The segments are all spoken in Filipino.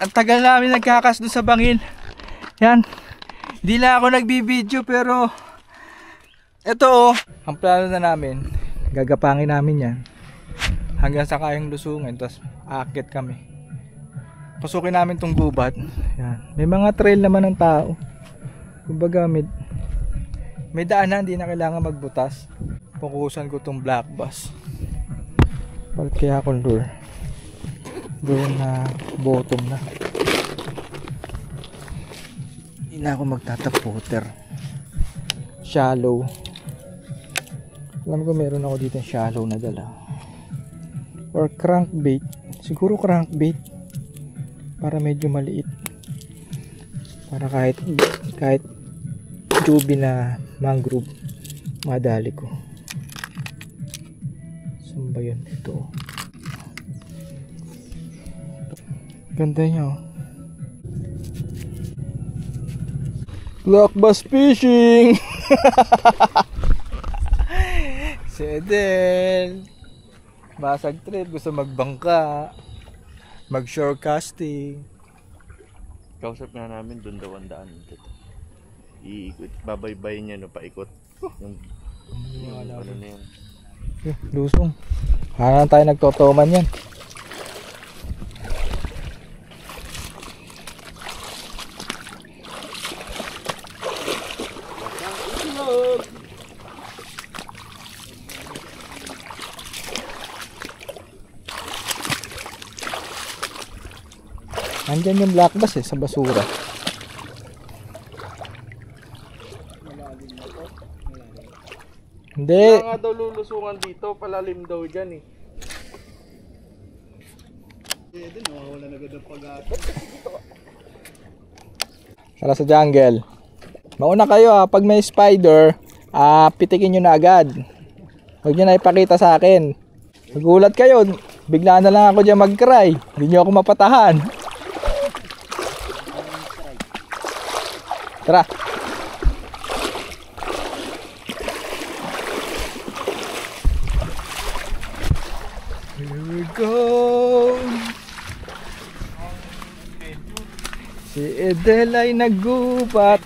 ang tagal namin nagkakas doon sa bangin. Yan. Hindi na ako nagbibideo pero ito oh, ang plano na namin, gagapangin namin yan hanggang sa kayang lusungan, tapos aakyat kami. Pasukin namin tong gubat. Yan. May mga trail naman ng tao. Kumbaga may daanan, hindi na kailangan magbutas. Pukusan ko tong black bus. Kaya akong lure. Doon na bottom na. Hindi na ako magtataputer. Shallow. Alam ko meron ako dito shallow na dala. Or crankbait. Siguro crankbait. Para medyo maliit. Para kahit tubig na mangrove madali ko. Saan ba yun? Ito. Ganda niya oh. Black bass fishing. Si Edel basag trip, gusto magbangka, mag shore casting. Kausap nga namin doon daw ang daan dito. Iikot, babaybayin niya no, paikot. Yung ano na yan. Lusong. Hana tayo nagtotoman yan. Andyan yung black bass sa basura. Hindi. Wala nga daw lulusungan dito, palalim daw dyan eh. Hindi, nawawala na agad ang pag-ata. Tara sa jungle. Mauna kayo ha, pag may spider, pitikin nyo na agad. Huwag nyo na ipakita sa akin. Magulat kayo, bigla na lang ako dyan mag-cry. Hindi nyo ako mapatahan. Tara. Here we go. Si Edel ay naggubat.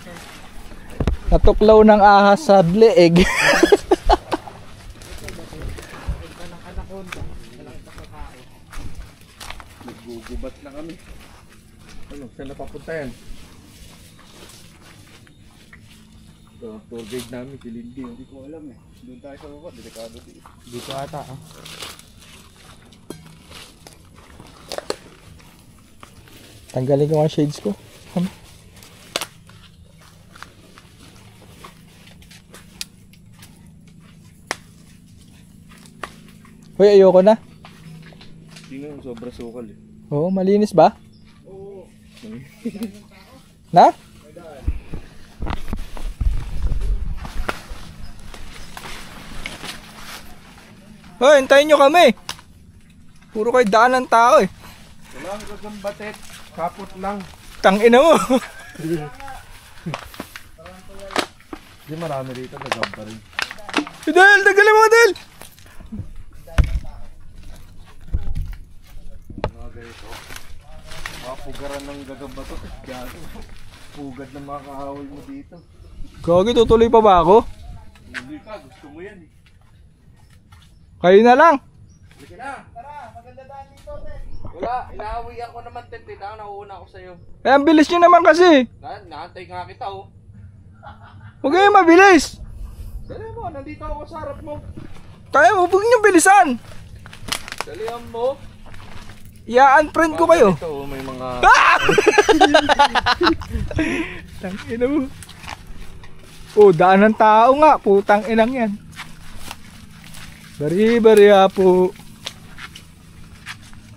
Natuklaw ng ahas sa leeg. Naggugubat na kami. Ano, saan napapunta yan? Ito, tour guide namin, si Lindy. Hindi ko alam eh. Doon tayo sa baba, delikado dito. Dito ata ah. Tanggalin ko ang shades ko. Hoy, ayoko na. Hindi nga, sobra sukal eh. Oo, malinis ba? Oo. Na? Hoy, hintayin nyo kami. Puro kayo daan ng tao eh. Wala ang gagambatet. Kapot lang. Tangina mo. Hindi marami rito, nagamba rin. Del, tagalin mo Del. Mga ganito. Mga pugaran ng gagambatot. Gato. Pugad ng mga kahawoy mo dito. Gagi, tutuloy pa ba ako? Hindi ka, gusto mo yan eh. Kayo na lang. Sige na. Tara, maganda daan dito, Ted. Wala, inaawi ako naman, Ted. Nauuna ako sa'yo. Eh, ang bilis nyo naman kasi. Naantay nga kita, oh. Huwag kayo mabilis. Dali mo, nandito ako sa harap mo. Kaya mo, huwag nyo bilisan. Dalihan mo. I-unfriend ko kayo. Ito, may mga... Tangina mo. Oh, daan ng tao nga. Putang inang yan. Bari-bari po.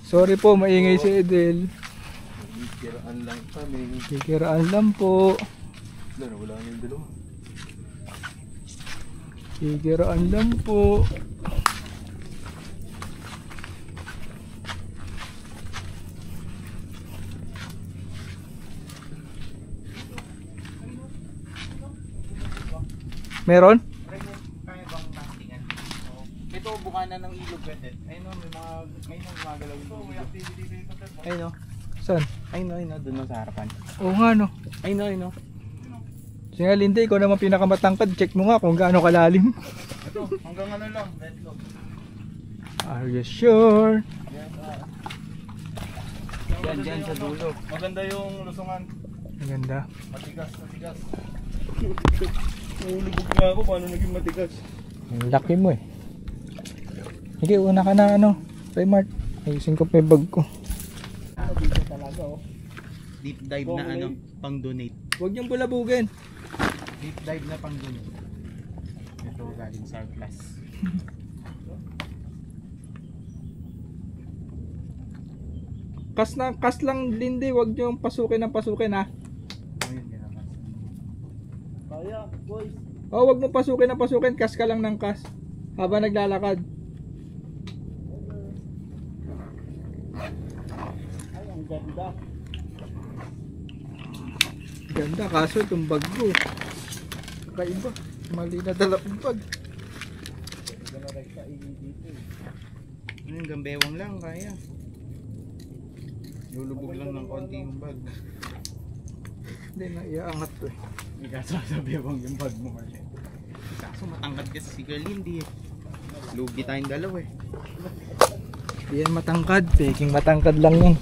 Sorry po, maingay si Edel. Kikiraan lang kami. Kikiraan lang po. Wala na yung dalawa. Kikiraan lang po. Meron? Ito, bukana ng ilog, Ted. Ayun o, may mga galaw. Ito, may activity dito, Ted. Ayun o. Saan? Ay no, doon sa harapan. Oo nga no. Ay no. Sige nga Lindy, ikaw naman pinakamatangkad. Check mo nga kung gaano kalalim. Ito, hanggang ano lang, let's go. Are you sure? Yan sa dulo. Maganda yung lusungan. Maganda. Matigas. Nahulubog nga ako, paano naging matigas? Ang laki mo eh. Sige, una ka na ano. Raymart. Ayusin ko pa yung bag ko. Dito talaga oh. Deep dive na ano, pang donate. Huwag niyong bulabugin. Deep dive na pang donate. Ito galing surplus. Kas lang Lindy, huwag niyong pasukin ng pasukin ha. Ayun, ginamas. Kaya, boys. Oh, huwag mo pasukin ng pasukin, kas ka lang ng kas. Habang naglalakad. Ay, ang ganda. Ganda, kaso itong bag ko. Kakaiba. Mali na dala kong bag. Ano yung gambewang lang, kaya. Lulubog lang ng konti yung bag. Hindi na, iaangat to eh. May kaso sa bewang yung bag mo kasi. Kaso matangkad kasi si Girl Lindy eh. Lugi tayong dalawa eh. Hindi yan matangkad, peking matangkad lang yan.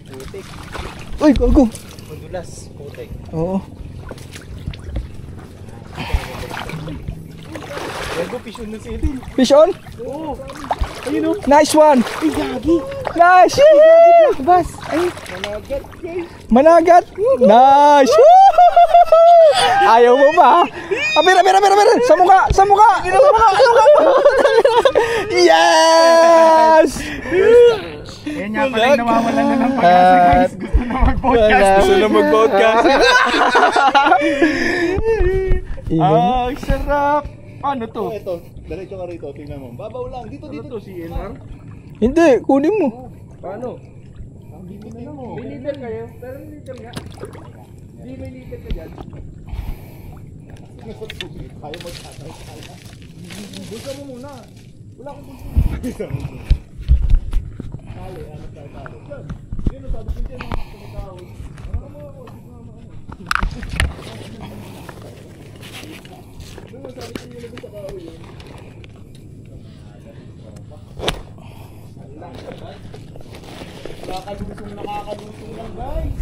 Putik. Uy, go! Madulas. Putik. Oo. Gago, pisyon na si Edil. Fish on? Oo. Ayun o. Nice one! Ay, gagi. Nice! Yeah! Bas. Ay, managat guys. Managat! Nice! Ayaw mo ba? Pera! Sa mukha! Yes! Ayan nga pala yung nawawalan na ng pag-asa guys. Gusto na mag-podcast. Gusto na mag-podcast. Ang sarap. Ano to? Ito, diretso ka rito, tingnan mo. Babaw lang, dito. to? CNR? Hindi, kunin mo. Paano? Tingnan mo. May liter kayo? Pero may liter nga. Hindi may liter ka dyan. Kaya magtatay. Bulsa mo muna. Wala akong bulsa. Tali, ano tayo tali? Yan. Yan, sabi ko dyan, tumatawid. Ano mo ako? Nakakalusong lang guys.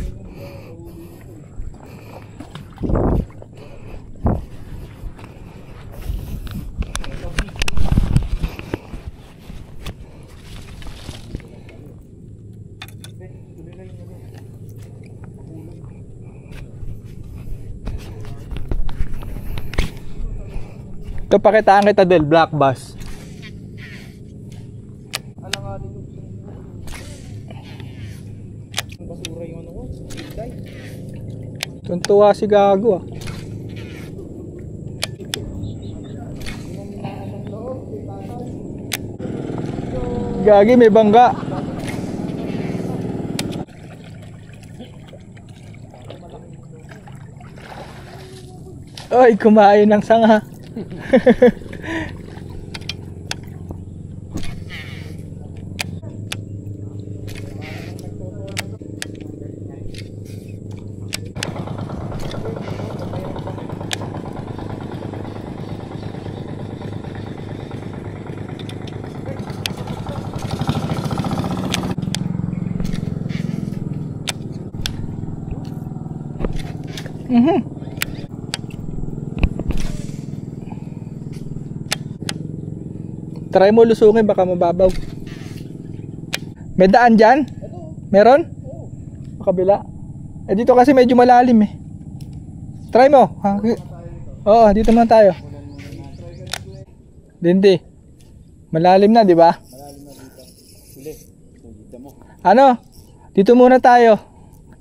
Ito, pakitaan kita Del, black bass. Alanganin yung basura yung ano ko. Day. Tuntua si Gago ah. Gagi, may bangga. Ay, kumain ng sanga. Try mo lusungin, baka mababaw. May daan dyan? Meron? Kabila. Eh dito kasi medyo malalim eh. Try mo. Ha? Oo, dito muna tayo. Dindi. Malalim na, di ba? Malalim na dito. Huli. Dito mo. Ano? Dito muna tayo.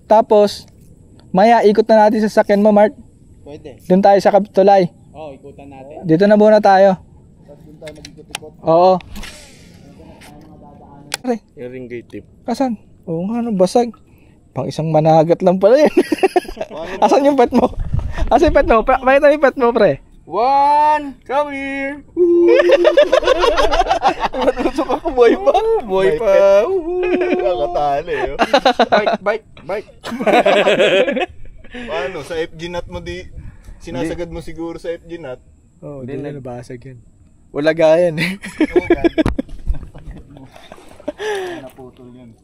Tapos, maya ikot na natin sa sakyan mo, Mart. Pwede. Doon tayo sa Kapitolay. Oo, ikutan natin. Dito na muna tayo. Tapos doon tayo mag-ikot-ikot. Oo. Pare, Yung ringgit tip. kasan? Oo nga, ano, basag. Pang isang managat lang pala yan. Asan yung pet mo? Asan yung pet mo? Pakita mo yung pet mo, pre. 1, come here. Matutok ako, boy pa. Boy pa. Kakatali. Bike. Paano? Sa FG nut mo sinasagad mo siguro sa FG nut. Oo, di na nabasag yan. Wala gayan eh. Oo, gagi. Naputol yun.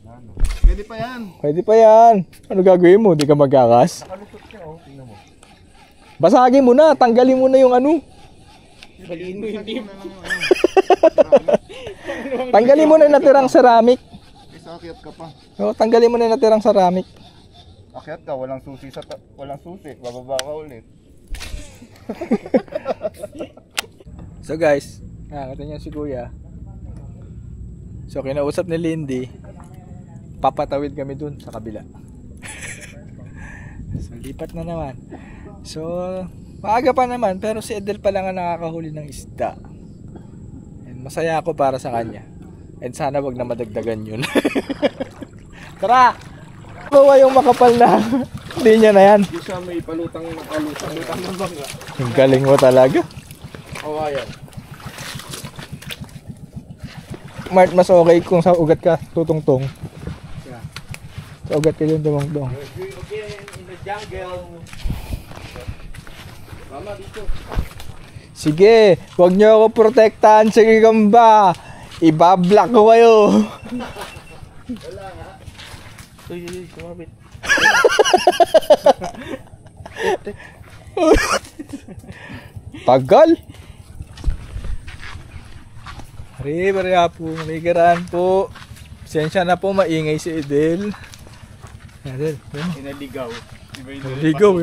Ano? Pwede pa yan. Pwede pa yan. Ano gagawin mo? Di ka magakas? Nakalusot siya, oh. Tingnan mo. Basagin mo na. Tanggalin mo na yung ano. Baliin mo yung tip. Tanggalin mo na yung natirang ceramic. Isa akyat ka pa. Oo, tanggalin mo na yung natirang ceramic. Akyat ka, walang susi. Bababa ka ulit. So guys, nakakita niyo si Kuya. So kinausap ni Lindy, papatawid kami dun sa kabila. So lipat na naman. So maaga pa naman, pero si Edel pa lang ang nakakahuli ng isda. And masaya ako para sa kanya. And sana wag na madagdagan yun. Tara! Bawa yung makapal na linya na yan. Hindi siya may palutang ng bangga. Ang galing mo talaga. Awayan. Mart, mas okay kung sa ugat ka tutungtong. Yeah. Sa ugat ka yung tumungtong. Okay, in the jungle. Mama, dito. Sige, wag niyo ako protektahan sa gamba. Ibablock ko kayo. Wala nga. Uy, sumabit. Tagal. Bariya po, ligaran po. Pasensya na po, maingay si Edel. Edel, Inaligaw. Iba yung Inaligaw,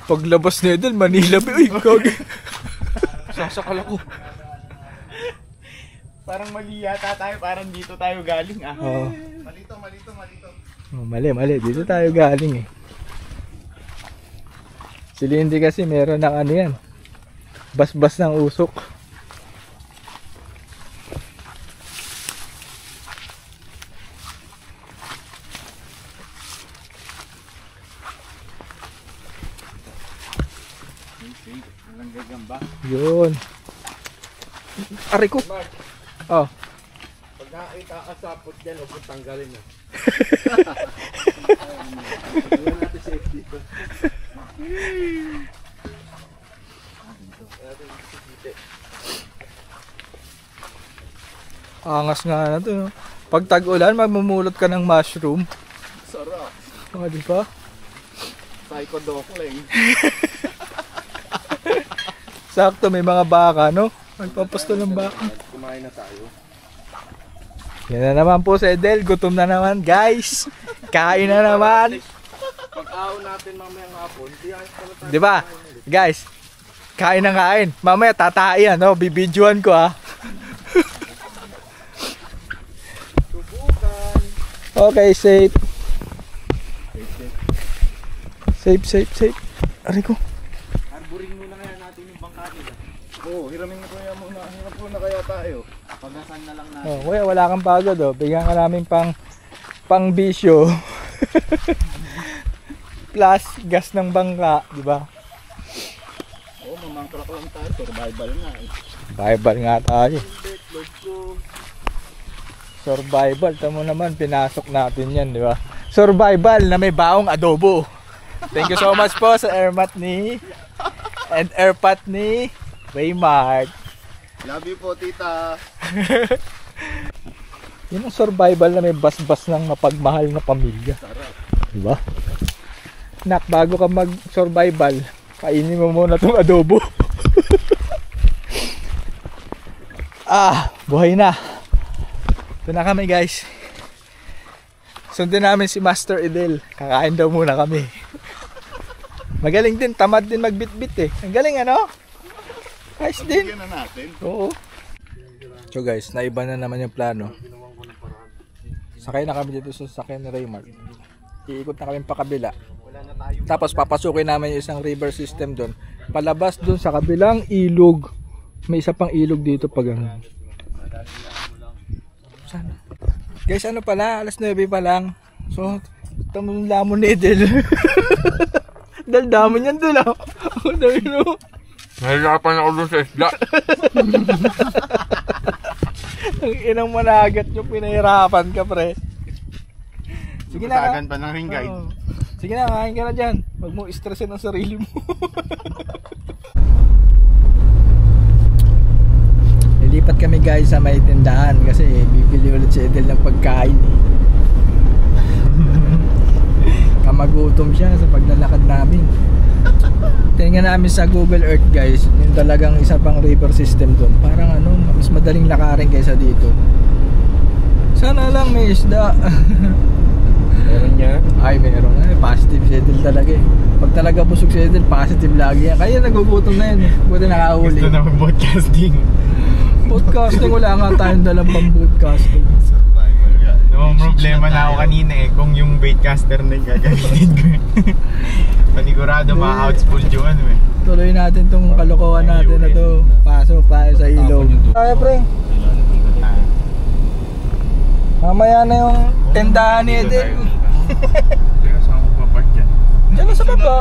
paglabas ni Edel, Manila ba? Uy, kag. Sasakal ako. Parang mali yata tayo, parang dito tayo galing ah. Oo. Malito. Oh, mali. Dito tayo galing eh. Si Lindy kasi meron ng ano yan. Basbas ng usok. Walang gagamba. Yun. Aray ko. Oh. Pag nakita ka sa pot dyan, huwag mong tanggalin na. Wala natin safe dito. Angas nga na to. No? Pag tag-ulan, magmumulot ka ng mushroom. Sarap. O, di ba? Psychodokling. Sakto, may mga baka, no? Magpapasto ng baka. Kumain na tayo. Yan na naman po si Edel. Gutom na naman, guys. Kain na naman. Pag-aw natin mamayang hapon, di ayos pala tayo. Di ba? Guys, kain na kain. Mamaya tataian, no? Bibidyoan ko, ha? Subukan. Okay, safe. Safe. Aray ko. Arboring muna kaya natin yung bangka nila. Oo, hiramin na kaya muna. Hirap muna kaya tayo. Pagasan na lang natin. Oh, kuya, wala kang pagod, oh. Bigyan ka namin pang bisyo. Plus gas ng bangka, di ba? Oo, mamangkrak lang tayo. Survival nga eh. Survival nga tayo. Let's go. Survival, tamo naman, pinasok natin yan, di ba? Survival na may baong adobo. Thank you so much po sa airmat ni and airpat ni Waymart. Love you po, tita. Yun ang survival na may basbas ng mapagmahal na pamilya. Di ba? Nak, bago ka mag-survival, kainin mo muna tong adobo. Buhay na. Ito na kami, guys. Sundin namin si Master Edel. Kakain daw muna kami. Magaling din, tamad din magbitbit eh. Ang galing, ano? Guys din. Bigyan na natin. Oo. So guys, naiba na naman yung plano. Sakay na kami dito sa sakyan ni Raymart. Iikot na kami pa kabila. Tapos papasukin namin yung isang river system doon. Palabas doon sa kabilang ilog. May isa pang ilog dito pag ano. Sana. Guys, ano pala? Alas 9 pa lang. So, tamang lamon ni Edel. Dahil dami niyan dun ah. Ang dami no. Nahirapan ako dun sa isda. Ang inang managat yung pinahirapan ka pre. Sige na. Batagan pa ng ring guide. Oo. Sige na, kain ka na dyan. Huwag mo stressin ang sarili mo. Lilipat kami guys sa may tindahan kasi bibili ulit si Edel ng pagkain. Kamagutom siya sa paglalakad namin. Tingnan namin sa Google Earth guys, yung talagang isa pang river system doon. Parang ano, mas madaling lakarin kaysa dito. Sana lang may isda. Meron niya. Ay, meron. Ay, positive si Edel talaga eh. Pag talaga busog si Edel, positive lagi yan. Kaya nagugutom na yan eh. Buti nakahuli. Gusto na mag-broadcasting. Podcasting, wala nga tayong dalang pang broadcasting. No, problema na ako kanina eh kung yung baitcaster na yung gagamitin ko. Panigurado ma-outspool yung ano eh. Tuloy natin tong kalokohan natin na to. Pasok tayo sa ilog. Kaya pre, mamaya na yung tendahan ni Edel. Teka, saan mo papark dyan? Diyan na sa baba.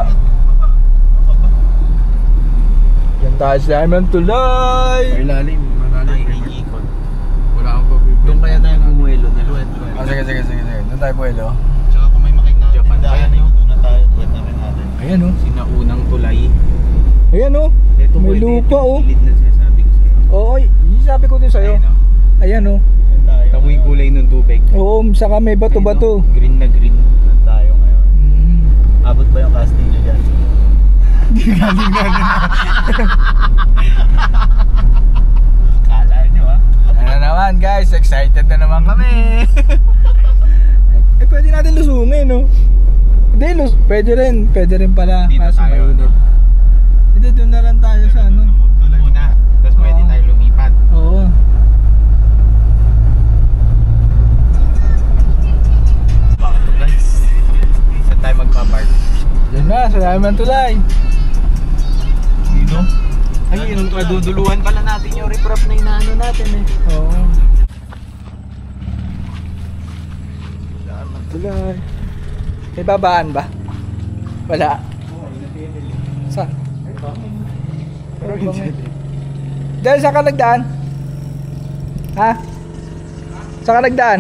Yan tayo sa Diamond Tulay. Malalim Iikot. Wala akong pabibili. Doon kaya tayo bumuelo na luwet. Sige. Doon tayo puwelo. Tsaka kung may makikita Japan tayo, doon na tayo. Luwet na rin natin. Ayan oh. Sinaunang tulay. Ayan oh. Ito May pwede, lupa ito, oh. Gilid na sinasabi ko sa'yo. Oo, yung sabi ko din sa'yo. Ayan oh. Tamo yung kulay ng tubig. Oo, saka may bato-bato. Green na green. Saan tayo ngayon? Abot ba yung casting nyo dyan? Galing na Kala nyo ah. Ano naman guys, excited na naman kami. Pwede natin lusungin no. Hindi, pwede rin pala. Dito Kaso tayo, mainit. no? Hindi, doon na lang tayo sa ano. Muna. Tapos pwede Oo. tayo lumipat. Oo. Baka to guys. Saan tayo magpapark? Yan na, sa Diamond Tulay. Dito? Ay, yung maduduluhan pala natin yung riprap na inaano natin eh. Oo. Diamond Tulay. May babaan ba? Wala. Sa? Dahil saan ka nagdaan? Ha? Saan ka nagdaan?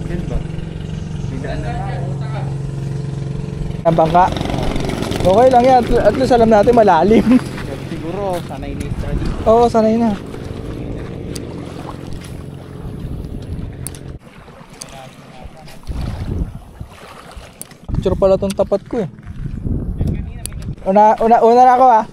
Yan ba? May daan na Ang bangka? Okay lang yan. At least alam natin malalim. siguro, sanay na study. Oo, sanay na. Picture pala tong tapat ko eh. Una na ako ah.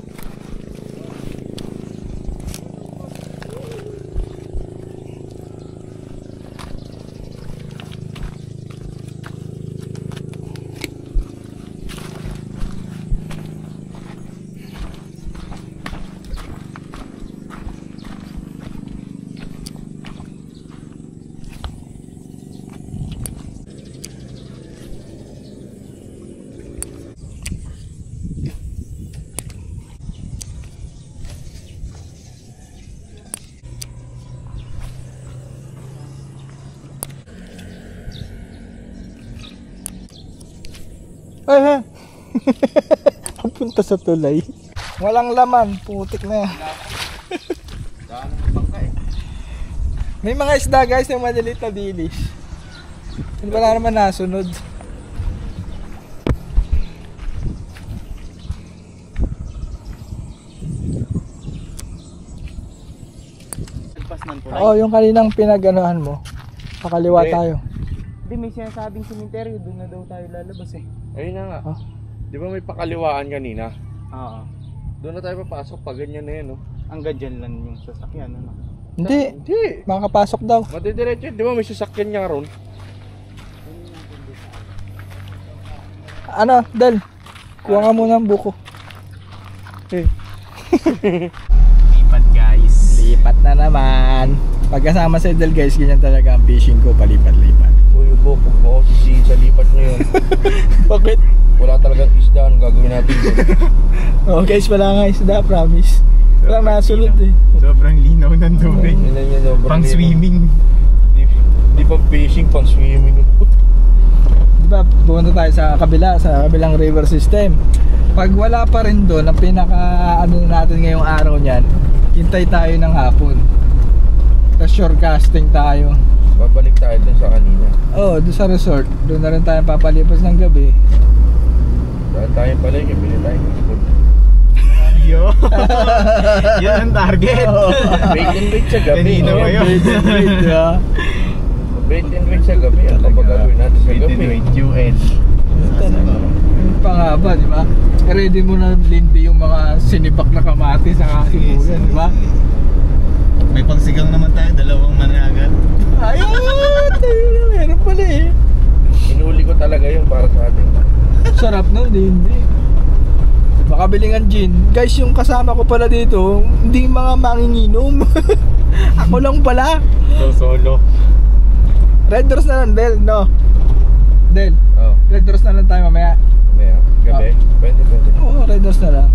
Ay, papunta sa tulay. Walang laman, putik na. May mga isda guys na madalit na dilis. Wala naman nasunod. Oo, yung kaninang pinag-anuhan mo. Pakaliwa tayo. Hindi, may sinasabing sementeryo. Doon na daw tayo lalabas eh. Ayun na nga. Oh. Di ba may pakaliwaan kanina? Oo. Doon na tayo papasok pag ganyan na yan, no? Hanggang dyan lang yung sasakyan. Ano? Hindi, Hindi. makakapasok daw. Madidiretso. Di ba may sasakyan nga ron? Ano, Del? Kuha nga muna ang buko. Lipat guys. Lipat na naman. Pagkasama sa Del guys, ganyan talaga ang fishing ko, palipat-lipat. Uy, Bo, kung mo si sa lipat ngayon. Bakit? Wala talagang isda. Anong gagawin natin doon? Oh guys, wala nga isda, promise. Wala nasunod eh. Sobrang linaw ng tubig. Yun lang yun, sobrang Pang linaw. swimming. Di pang fishing, pang swimming. Diba, pumunta tayo sa kabilang river system. Pag wala pa rin doon, ang pinaka ano natin ngayong araw niyan, hintay tayo ng hapon. Tapos shorecasting tayo. Babalik tayo dun sa kanina. Oh, doon sa resort. Doon na rin tayo papalipas ng gabi. Dahil tayo pala yung bili tayo ng food. Yo. Yan ang target. Bait and wait sa gabi. Kanina ba yun? Bait and wait sa gabi. Ano ba gagawin natin sa gabi? UN. Yung pangaba, di ba? Ready mo na lindi yung mga sinibak na kamatis sa kasibuyan, di ba? May pangsigang naman tayo, dalawang managal. Ayun! Meron pala eh. Inuli ko talaga yun para sa atin. Sarap nun, hindi. Baka bilingan gin. Guys, yung kasama ko pala dito, hindi mga manginginom. Ako lang pala. So solo. Red Doors na lang, Del, no? Del, Oh, Red Doors na lang tayo mamaya. may gabi. Pwede. Oo, Red Doors na lang.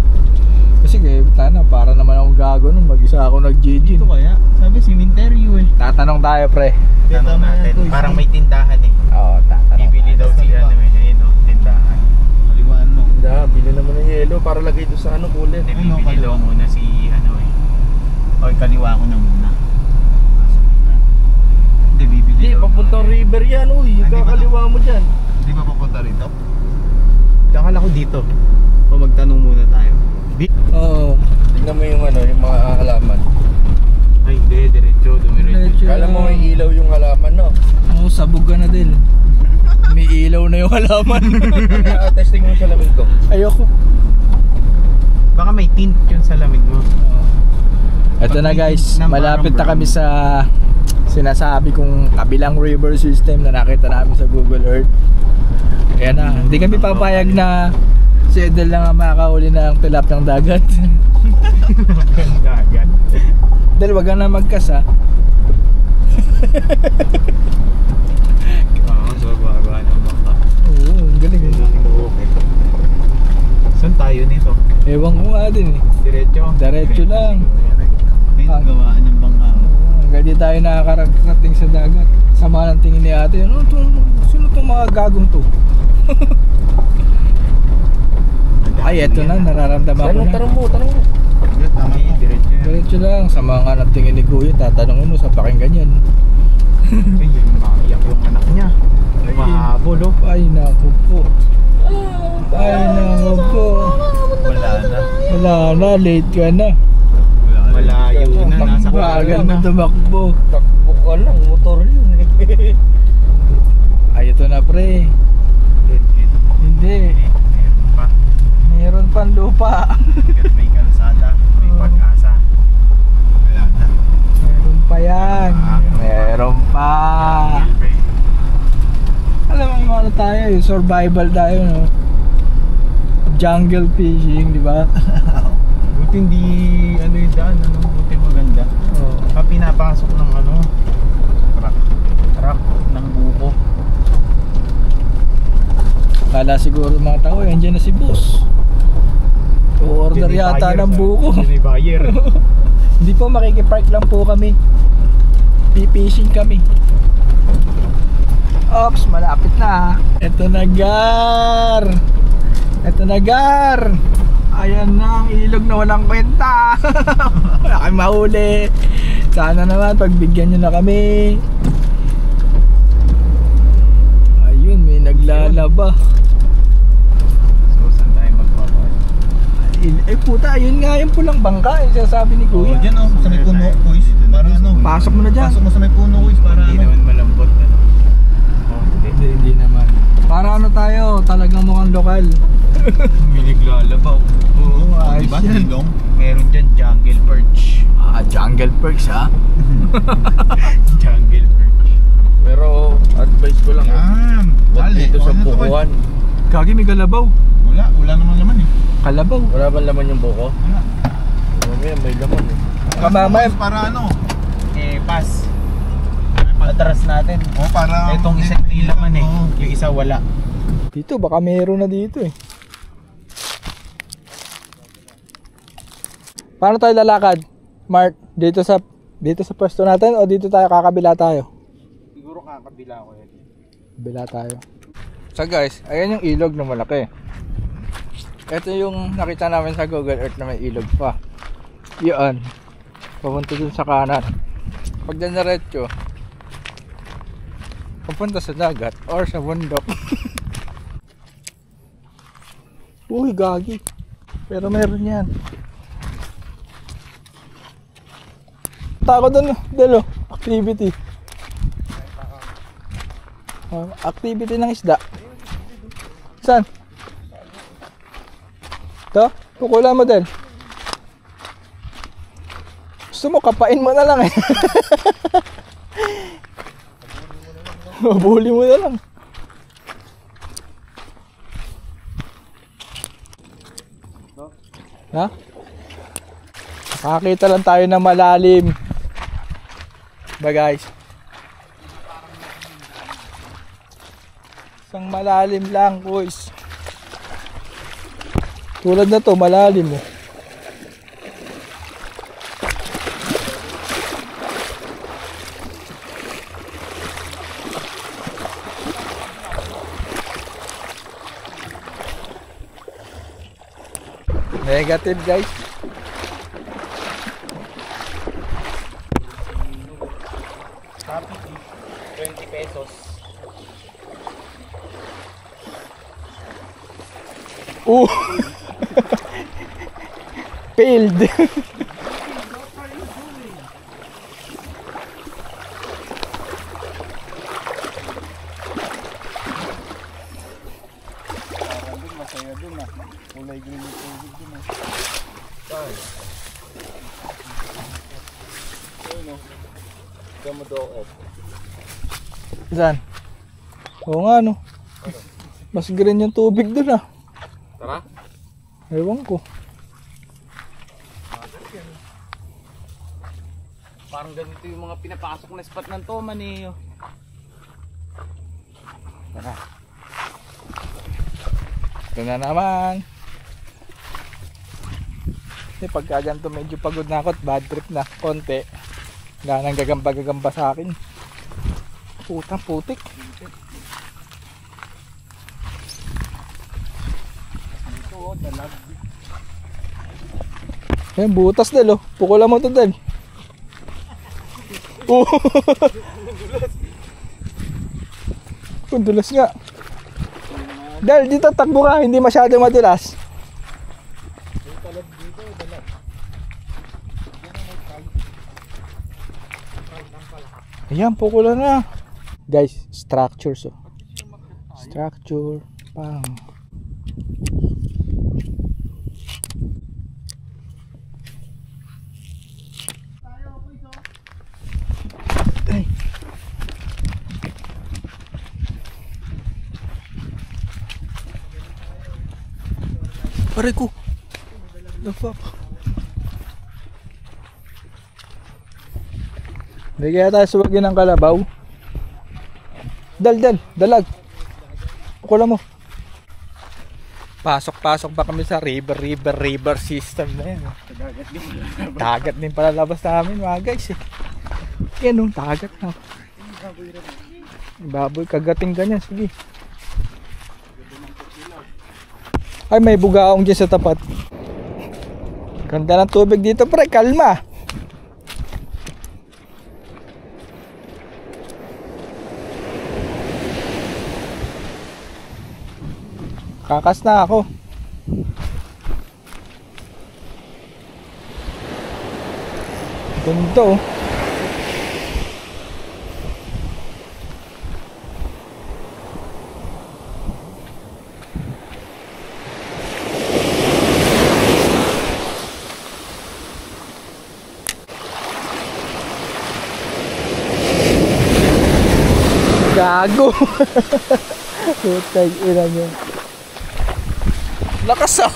Kasi kayo, tana, para naman ako gago nung mag-isa ako nag-gin. Ito kaya? Sabi cemetery eh. Tatanong tayo, pre. Tanong natin, parang may tindahan eh. Oo, tatanong. Bibili daw si ano eh, ayun o, tindahan. Kaliwaan mo. Hindi, bili naman ng yelo para lagay doon sa ano kulit. Hindi, bibili daw muna si ano eh. Oy, kaliwa ko na muna. Hindi, bibili Hindi, daw. papuntang river yan, uy. Hindi ba Kakaliwa mo dyan. Hindi ba papunta rito? Akala ko dito. O magtanong muna tayo. Oo. Tingnan mo yung ano, yung mga halaman. Ay, hindi, diretso, dumiretso. Diretso. Kala mo may ilaw yung halaman, no? Oo, sabog ka na, Del. May ilaw na yung halaman. Testing mo sa lamig ko. Ayoko. Baka may tint yun sa lamig mo. Ito na guys, malapit na kami sa sinasabi kong kabilang river system na nakita namin sa Google Earth. Kaya na, hindi kami papayag na si Edel lang ang makakahuli ng tilapyang dagat. Dagat. Del, wag ka na magkas ha. Oo, so baba ng baka. Oo, ang galing. Okay. Saan tayo nito? Ewan ko nga din eh. Diretso? Diretso lang. Ayun ang gawaan ng bangka. Hanggang di tayo nakakarating sa dagat. Sama ng tingin ni ate. Ano to? Sino tong mga gagong to? Ay, eto na, nararamdaman ko na. Tanong mo. Tama po. Diretso yan. Diretso lang, sama nga ng tingin ni Kuya, tatanungin mo sa pakinggan yan. Ay, yung maiyak yung anak niya. Mahabol oh. Ay, naku po. Ay, naku po. Wala na. Wala na, late ka na. Malayo na, nasa Bagal kalayo na na. tumakbo. Takbo ka lang, motor yun eh. Ay, ito na pre. Hindi. Meron pa. Meron pang lupa. Hanggat may kalsada, may pag-asa. Wala na. Meron pa yan. Meron pa. Alam mo yung ano tayo, survival tayo, no? Jungle fishing, di ba? Buti hindi ano yung daan, ano? Buti maganda. Oh. Pa pinapasok ng ano? Truck ng buko. Kala siguro mga tao, andyan na si boss. O-order yata ng buko. Yun yung buyer. Hindi po, makikipark lang po kami. Pipishing kami. Ops, malapit na. Ito na, Gar. Ito na, Gar. Ayan na, ang ilog na walang kwenta. Wala kayong mahuli. Sana naman, pagbigyan nyo na kami. Ayun, may naglalaba. So, saan tayo magpapark? Eh puta, ayun nga yung pulang bangka. Yung sinasabi ni Kuya. Diyan oh, sa may puno, kuis. Para ano? Pasok mo na dyan. Pasok mo sa may puno, kuis. Para Hindi ano? naman malambot ano. Oh, Hindi naman. Para ano tayo, talagang mukhang lokal. May naglalabaw. Oo, Di ba? yan. Silong? Meron dyan jungle perch. Jungle perks ha. Jungle perch. Pero advice ko lang, Yan. huwag Dali. dito sa Ano to, kuis? bukuan. Kagi may kalabaw. Wala naman laman eh. Kalabaw. Wala bang laman yung buko? Wala. Mamaya may laman eh. Kamamay. Kuis, para ano? Pass. Atras natin. Oh, para... Itong isa may laman eh. Oo. Yung isa wala. Dito, baka meron na dito eh. Paano tayo lalakad? Mark, dito sa pwesto natin o dito tayo kakabila tayo? Siguro kakabila ko yan. Kabila tayo. So guys, ayan yung ilog na malaki. Ito yung nakita namin sa Google Earth na may ilog pa. Yan. Papunta dun sa kanan. Pag dinaretso, papunta sa dagat or sa bundok. Uy, gagi. Pero meron yan. Tako dun, dalo. Activity. Activity ng isda. Saan? Ito? Pukulan mo din. Gusto mo, kapain mo na lang eh. Mabuli mo na lang. Ha? Makakita lang tayo ng malalim. Ba guys? Isang malalim lang, boys. Tulad na to, malalim oh. Negative guys. Happy 20 pesos. Failed. Masaya dun ah. Kulay green yung tubig dun ah. Ayun o. Gamudook. Saan? Oo nga no. Mas green yung tubig dun ah. Tara. Ewan ko. Parang ganito yung mga pinapasok na spot ng Toman eh. Tara. Ito na naman. Pagka ganito medyo pagod na ako at bad trip na konti. Wala nang gagamba-gagamba sa akin. Putang putik. Ito oh, dalag. Ayan, butas dal oh. Pukulan mo ito dal. Dulas nga. Dal, dito takbo ka, hindi masyado madulas. Ayan, pukulan na. Guys, structures oh. Structure, pang. Ay. Pare ko. The fuck? Hindi kaya tayo suwagin ng kalabaw. Dalag. Pukulan mo. Pasok pa kami sa river system na yan. Dagat din pala labas namin mga guys eh. Yan oh, dagat na. Baboy, kagating ganyan, sige. Ay, may bugaong dyan sa tapat. Ganda ng tubig dito pre, kalma. Kakas na ako. Ganda oh. Gago. Putay ina niyo. Lakas ah.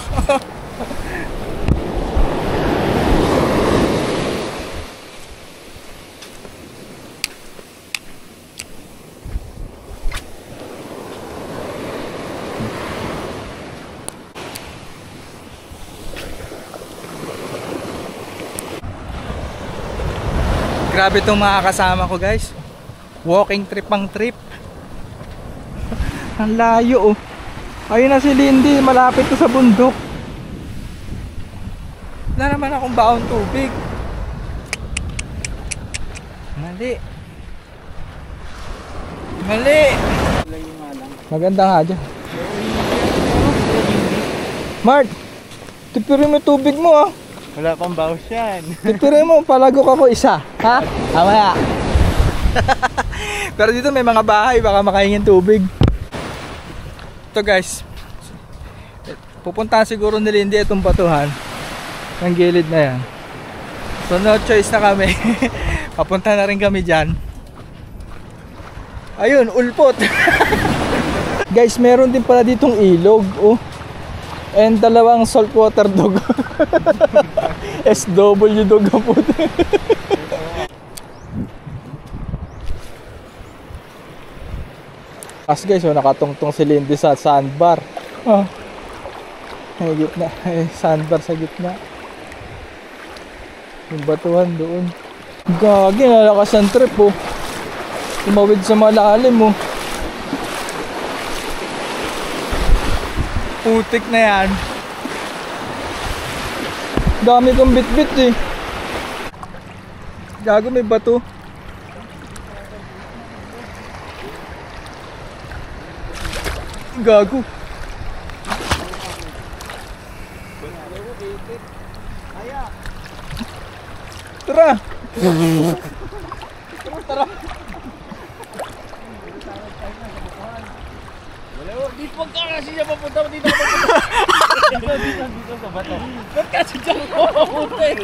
Grabe itong mga kasama ko guys. Walking trip ang trip. Ang layo oh. Ayun na si Lindy, malapit to sa bundok. Wala naman akong baon tubig. Mali. Mali. Maganda nga dyan. Mart, tipirin mo tubig mo ah. Wala pang bawas yan. Tipirin mo, palagok ako isa. Ha? Amaya. Pero dito may mga bahay, baka makahingin tubig. Ito guys, pupuntahan siguro ni Lindy itong batuhan ng gilid na yan. So no choice na kami. Papunta na rin kami dyan. Ayun, ulpot. Guys, meron din pala ditong ilog oh. And dalawang saltwater dog. SW dog ang puti. As guys, oh, nakatungtong si Lindy sa sandbar. Oh. Ay, gitna. Ay, sandbar sa gitna. Yung batuhan doon. Gagi, nalakas ang trip oh. Tumawid sa malalim oh. Putik na yan. Dami kong bit-bit eh. Gago, may bato. Gago. Tara. Tara. Di pa ka kasi siya papunta dito. Dito sa bato. Ba't kasi dyan ko papunta eh?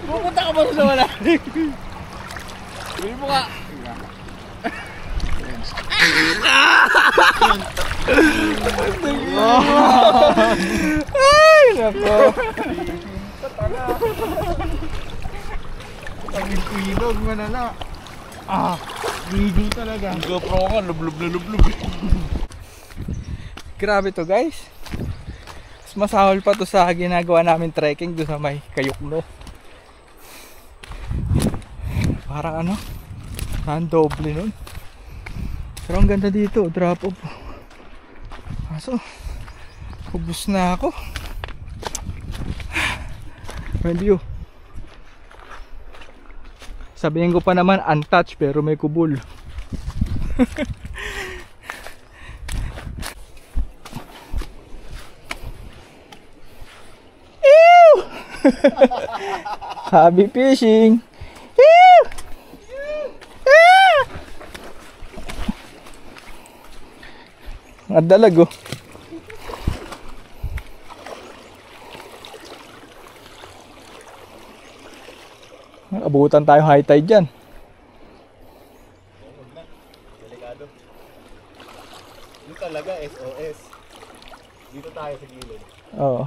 Pupunta ka ba sa wala? Bili mo ka. Ay, nako. Ilog mo na na. Ligo talaga. GoPro ka, lublub na lublub. Grabe to guys. Mas masahol pa to sa ginagawa namin trekking doon sa may Kayukno. Parang ano, ang doble nun. Pero ang ganda dito, drop off. Kaso, ubus na ako. May view. Sabihin ko pa naman untouched pero may kubul. Happy fishing. Ang dalag oh. Abutan tayo high tide dyan. Delikado. Dito talaga SOS. Dito tayo sa gilid. Oo.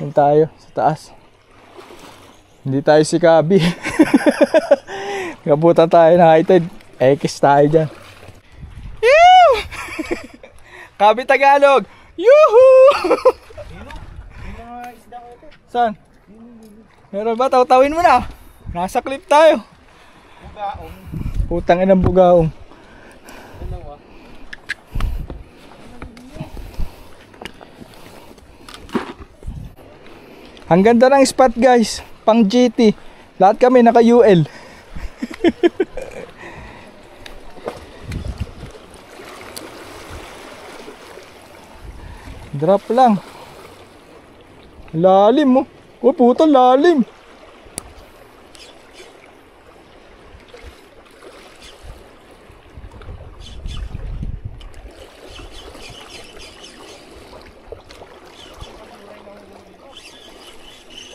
Yun tayo sa taas. Hindi tayo si Kabi. Abutan tayo ng high tide. X tayo dyan. Kabi Tagalog. Yuhuu! Saan? Meron ba? Taw-tawin mo na. Nasa clip tayo. Bugaong. Putang inang bugaong. Ang ganda ng spot guys. Pang GT. Lahat kami naka UL. Drop lang. Lalim mo. Oh puta, lalim.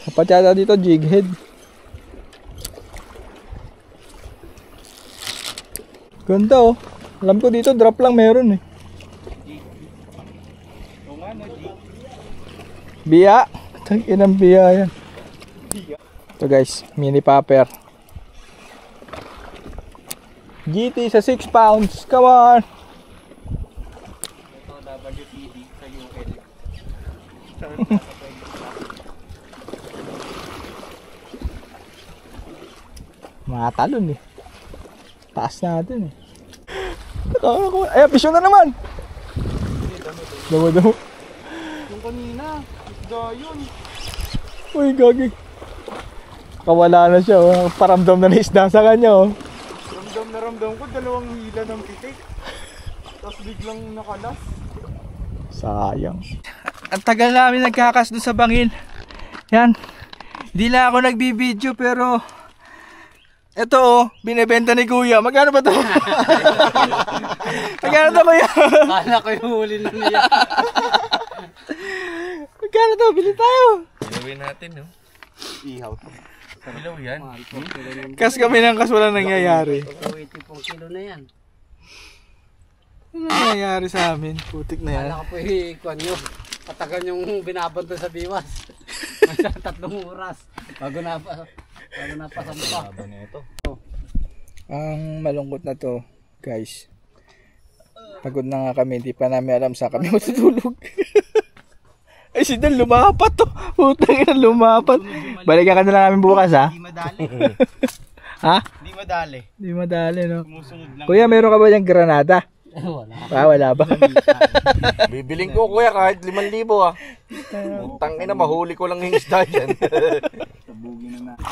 Dapat yata dito jig head. Ganda oh. Alam ko dito drop lang meron eh. Biya. Tangin ang biya yan. Ito guys, mini popper. GT sa 6 pounds. Come on. Ito WTD sa UL. Matalon eh. Taas natin eh. Ayan, pisyo na naman. Damo. Yung kanina, isda yun. Uy, gagi. Kawala na siya, oh. Paramdam na isda sa kanya, oh. Ramdam ko, dalawang hila ng pitik. Tapos biglang nakalas. Sayang. Ang tagal namin nagkakas doon sa bangin. Yan. Hindi na ako nagbibideo pero ito oh, binebenta ni Kuya. Magkano ba to? Magkano to, Kuya? Kala ko yung huli na niya. Magkano to? Bili tayo. Bilawin natin, no? Ihaw to. Bilaw yan. Kas kami ng kas wala nangyayari. 84 kilo na yan. Ano nangyayari sa amin? Putik na yan. Kala ko po ikuan nyo. Katagan yung binabanto sa diwas. 3 oras. Bago napasampa. Ang malungkot na to, guys. Pagod na nga kami, hindi pa namin alam saan kami matutulog. Ay, si Dan lumapat to. Putang ina, lumapat. Balikan ka na lang namin bukas, ha? Hindi madali. Ha? Hindi madali. Hindi madali, no? Sumusunod lang. Kuya, meron ka ba yung granada? Wala. Wala ba? Bibiling ko kuya kahit 5,000 ah. Tangina, mahuli ko lang yung isda dyan. Sabugin na na.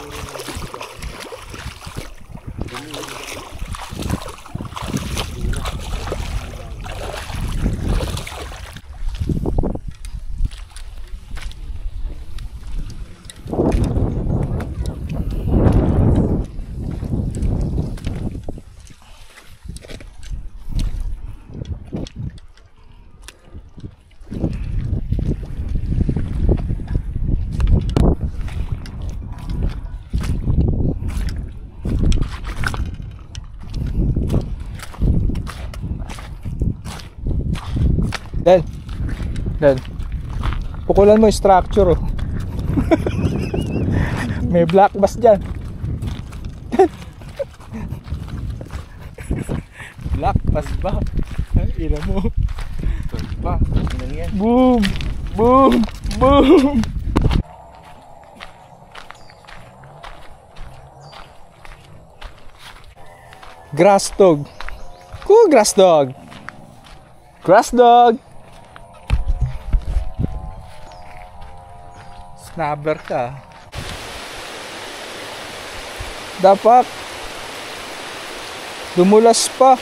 Dan. Pukulan mo yung structure, oh. May black bass dyan. Black bass ba? Ay, ina mo. Pa, ano yan? Boom! Boom! Boom! Grass dog. Grass dog. Grass dog. Snabber ka. Dapat dumulas pa.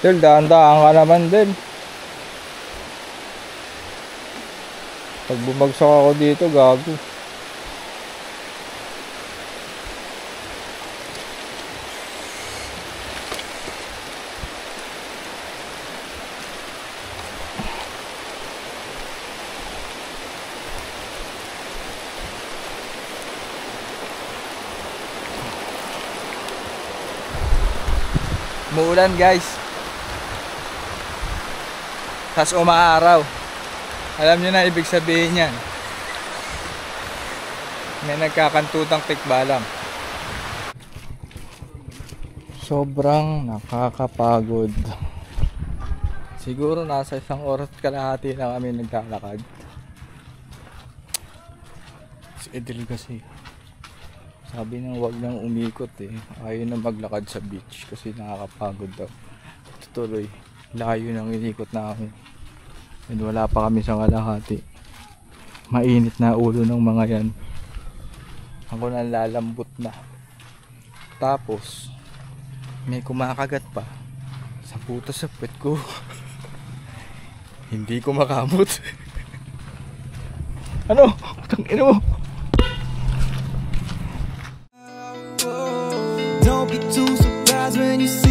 Del, dahan-dahan ka naman din. Pag bumagsak ako dito, gago. Umuulan, guys. Tas umaaraw. Alam nyo na ibig sabihin yan. May nagkakantutang tikbalang. Sobrang nakakapagod. Siguro nasa 1 oras kalahati na kami naglalakad. Si Edel kasi sabi nang wag nang umikot eh. Ayaw na maglakad sa beach kasi nakakapagod daw. Tutuloy. Layo nang inikot namin. And wala pa kami sa kalahati. Mainit na ulo ng mga yan. Ako nalalambot na. Tapos may kumakagat pa sa puta sa pet ko. Hindi ko makamot. Ano? Tangina mo. Don't be too surprised when you see